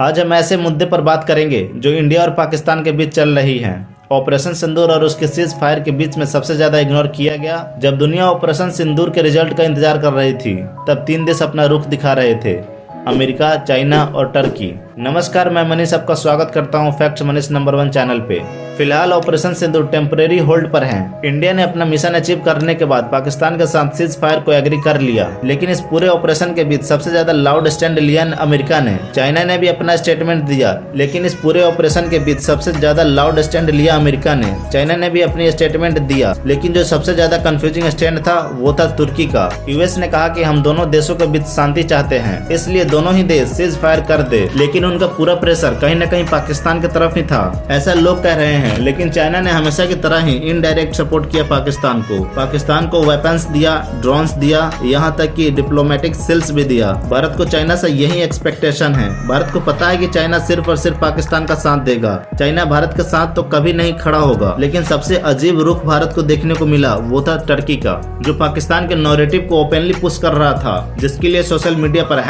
आज हम ऐसे मुद्दे पर बात करेंगे जो इंडिया और पाकिस्तान के बीच चल रही है। ऑपरेशन सिंदूर और उसके सीज फायर के बीच में सबसे ज्यादा इग्नोर किया गया। जब दुनिया ऑपरेशन सिंदूर के रिजल्ट का इंतजार कर रही थी, तब 3 देश अपना रुख दिखा रहे थे, अमेरिका, चाइना और टर्की। नमस्कार, मैं मनीष आपका स्वागत करता हूं फैक्ट्स मनीष नंबर 1 चैनल पे। फिलहाल ऑपरेशन सिंदूर टेम्परेरी होल्ड पर है। इंडिया ने अपना मिशन अचीव करने के बाद पाकिस्तान के साथ सीज फायर को एग्री कर लिया, लेकिन इस पूरे ऑपरेशन के बीच सबसे ज्यादा लाउड स्टैंड लिया अमेरिका ने। चाइना ने भी अपना स्टेटमेंट दिया, लेकिन इस पूरे ऑपरेशन के बीच सबसे ज्यादा लाउड स्टैंड लिया अमेरिका ने। चाइना ने भी अपनी स्टेटमेंट दिया, लेकिन जो सबसे ज्यादा कंफ्यूजिंग स्टैंड था वो था तुर्की का। यूएस ने कहा कि हम दोनों देशों के बीच शांति चाहते हैं, इसलिए दोनों ही देश सीज फायर कर दे, लेकिन उनका पूरा प्रेशर कहीं न कहीं पाकिस्तान की तरफ ही था, ऐसा लोग कह रहे हैं। लेकिन चाइना ने हमेशा की तरह ही इनडायरेक्ट सपोर्ट किया पाकिस्तान को वेपन्स दिया, ड्रोन्स दिया, यहाँ तक कि डिप्लोमेटिक सिल्स भी दिया। भारत को चाइना से यही एक्सपेक्टेशन है। भारत को पता है कि चाइना सिर्फ और सिर्फ पाकिस्तान का साथ देगा। चाइना भारत के साथ तो कभी नहीं खड़ा होगा। लेकिन सबसे अजीब रुख भारत को देखने को मिला वो था टर्की का, जो पाकिस्तान के नैरेटिव को ओपनली पुश कर रहा था, जिसके लिए सोशल मीडिया पर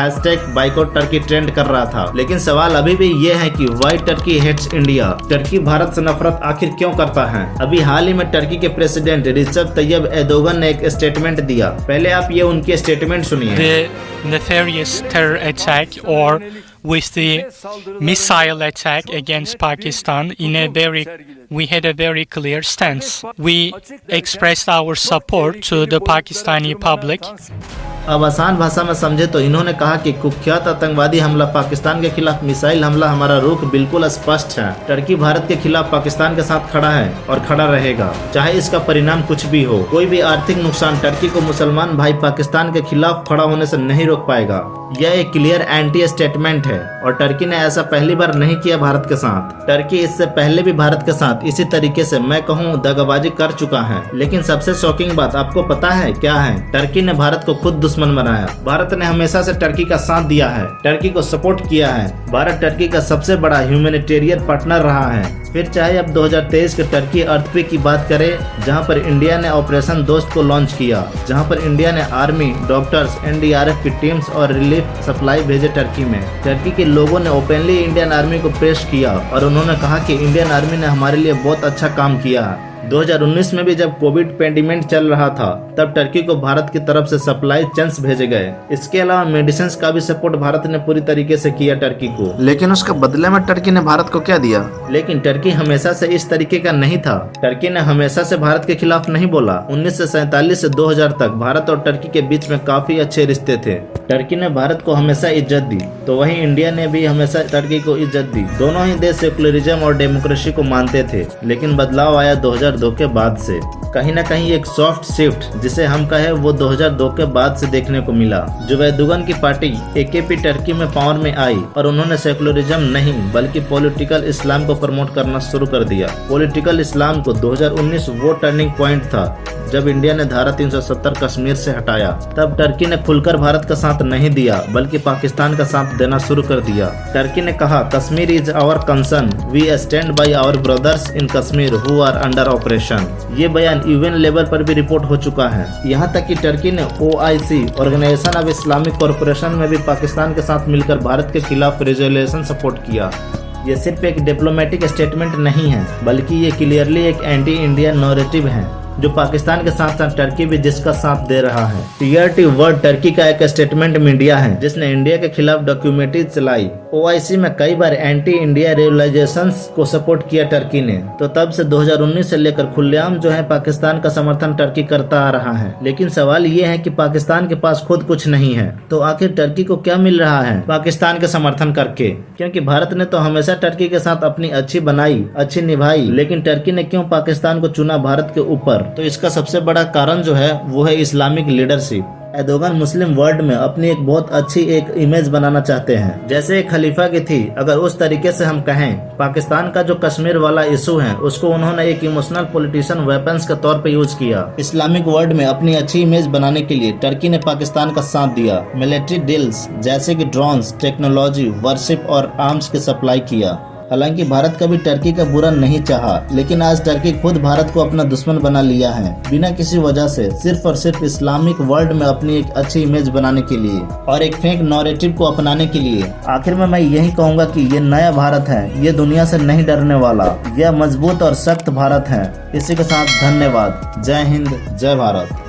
#बाइकआउट टर्की ट्रेंड कर रहा था। लेकिन सवाल अभी भी ये है कि why Turkey hates India. Turkey भारत से नफरत आखिर क्यों करता है? अभी हाल ही में टर्की के प्रेसिडेंट रिसेप तैयब एर्दोगन ने एक स्टेटमेंट दिया। पहले आप ये उनके स्टेटमेंट सुनिए। The nefarious terror attack or with the missile attack against Pakistan we had a very clear stance. We expressed our support to the Pakistani public. अब आसान भाषा में समझे तो इन्होंने कहा कि कुख्यात आतंकवादी हमला पाकिस्तान के खिलाफ मिसाइल हमला, हमारा रुख बिल्कुल स्पष्ट है। टर्की भारत के खिलाफ पाकिस्तान के साथ खड़ा है और खड़ा रहेगा, चाहे इसका परिणाम कुछ भी हो। कोई भी आर्थिक नुकसान टर्की को मुसलमान भाई पाकिस्तान के खिलाफ खड़ा होने से नहीं रोक पाएगा। यह एक क्लियर एंटी स्टेटमेंट है और टर्की ने ऐसा पहली बार नहीं किया भारत के साथ। टर्की इससे पहले भी भारत के साथ इसी तरीके से मैं कहूँ दगाबाजी कर चुका है। लेकिन सबसे शॉकिंग बात आपको पता है क्या है? टर्की ने भारत को खुद दुश्मन बनाया। भारत ने हमेशा से टर्की का साथ दिया है, टर्की को सपोर्ट किया है। भारत टर्की का सबसे बड़ा ह्यूमैनिटेरियन पार्टनर रहा है। फिर चाहे अब 2023 के टर्की अर्थक्वेक की बात करें, जहां पर इंडिया ने ऑपरेशन दोस्त को लॉन्च किया, जहां पर इंडिया ने आर्मी, डॉक्टर्स, एनडीआरएफ की टीम्स और रिलीफ सप्लाई भेजे टर्की में। टर्की के लोगों ने ओपनली इंडियन आर्मी को प्रेस किया और उन्होंने कहा कि इंडियन आर्मी ने हमारे लिए बहुत अच्छा काम किया है। 2019 में भी जब कोविड पेंडेमिक चल रहा था, तब टर्की को भारत की तरफ से सप्लाई चेन्स भेजे गए। इसके अलावा मेडिसिन का भी सपोर्ट भारत ने पूरी तरीके से किया टर्की को। लेकिन उसके बदले में टर्की ने भारत को क्या दिया? लेकिन टर्की हमेशा से इस तरीके का नहीं था। टर्की ने हमेशा से भारत के खिलाफ नहीं बोला। 1947 से 2000 तक भारत और टर्की के बीच में काफी अच्छे रिश्ते थे। टर्की ने भारत को हमेशा इज्जत दी, तो वहीं इंडिया ने भी हमेशा टर्की को इज्जत दी। दोनों ही देश सेकुलरिज्म और डेमोक्रेसी को मानते थे, लेकिन बदलाव आया 2002 के बाद से। कहीं ना कहीं एक सॉफ्ट शिफ्ट, जिसे हम कहे, वो 2002 के बाद से देखने को मिला। जो एर्दोगन की पार्टी AKP टर्की में पावर में आई और उन्होंने सेकुलरिज्म नहीं बल्कि पॉलिटिकल इस्लाम को प्रमोट करना शुरू कर दिया। पॉलिटिकल इस्लाम को 2019 वो टर्निंग पॉइंट था जब इंडिया ने धारा 370 कश्मीर से हटाया। तब टर्की ने खुलकर भारत का साथ नहीं दिया बल्कि पाकिस्तान का साथ देना शुरू कर दिया। टर्की ने कहा, Kashmir is our concern, we stand by our brothers in Kashmir who are under operation. ये बयान UN लेवल पर भी रिपोर्ट हो चुका है। यहाँ तक कि टर्की ने OIC organisation of Islamic corporation में भी पाकिस्तान के साथ मिलकर भारत के खिलाफ रेजोल्यूशन सपोर्ट किया। ये सिर्फ एक डिप्लोमेटिक स्टेटमेंट नहीं है, बल्कि ये क्लियरली एक एंटी इंडियन नैरेटिव है, जो पाकिस्तान के साथ साथ टर्की भी जिसका साथ दे रहा है। टीआरटी वर्ड टर्की का एक स्टेटमेंट मीडिया है जिसने इंडिया के खिलाफ डॉक्यूमेंट्री चलाई। OIC में कई बार एंटी इंडिया रेवलाइजेशंस को सपोर्ट किया टर्की ने। तो तब से 2019 से लेकर खुलेआम जो है पाकिस्तान का समर्थन टर्की करता आ रहा है। लेकिन सवाल ये है कि पाकिस्तान के पास खुद कुछ नहीं है, तो आखिर टर्की को क्या मिल रहा है पाकिस्तान के समर्थन करके? क्योंकि भारत ने तो हमेशा टर्की के साथ अपनी अच्छी बनाई, अच्छी निभाई, लेकिन टर्की ने क्यों पाकिस्तान को चुना भारत के ऊपर? तो इसका सबसे बड़ा कारण जो है वो है इस्लामिक लीडरशिप। एर्दोगन मुस्लिम वर्ल्ड में अपनी एक बहुत अच्छी एक इमेज बनाना चाहते हैं, जैसे एक खलीफा की थी। अगर उस तरीके से हम कहें, पाकिस्तान का जो कश्मीर वाला इशू है उसको उन्होंने एक इमोशनल पॉलिटिशियन वेपन्स के तौर पे यूज किया। इस्लामिक वर्ल्ड में अपनी अच्छी इमेज बनाने के लिए टर्की ने पाकिस्तान का साथ दिया। मिलिट्री डील्स जैसे कि ड्रोन्स, टेक्नोलॉजी, वर्शिप और आर्म्स की सप्लाई किया। हालांकि भारत कभी टर्की का बुरा नहीं चाहा, लेकिन आज टर्की खुद भारत को अपना दुश्मन बना लिया है, बिना किसी वजह से, सिर्फ और सिर्फ इस्लामिक वर्ल्ड में अपनी एक अच्छी इमेज बनाने के लिए और एक फेक नैरेटिव को अपनाने के लिए। आखिर में मैं यही कहूँगा कि ये नया भारत है, ये दुनिया से नहीं डरने वाला, यह मजबूत और सख्त भारत है। इसी के साथ धन्यवाद। जय हिंद, जय भारत।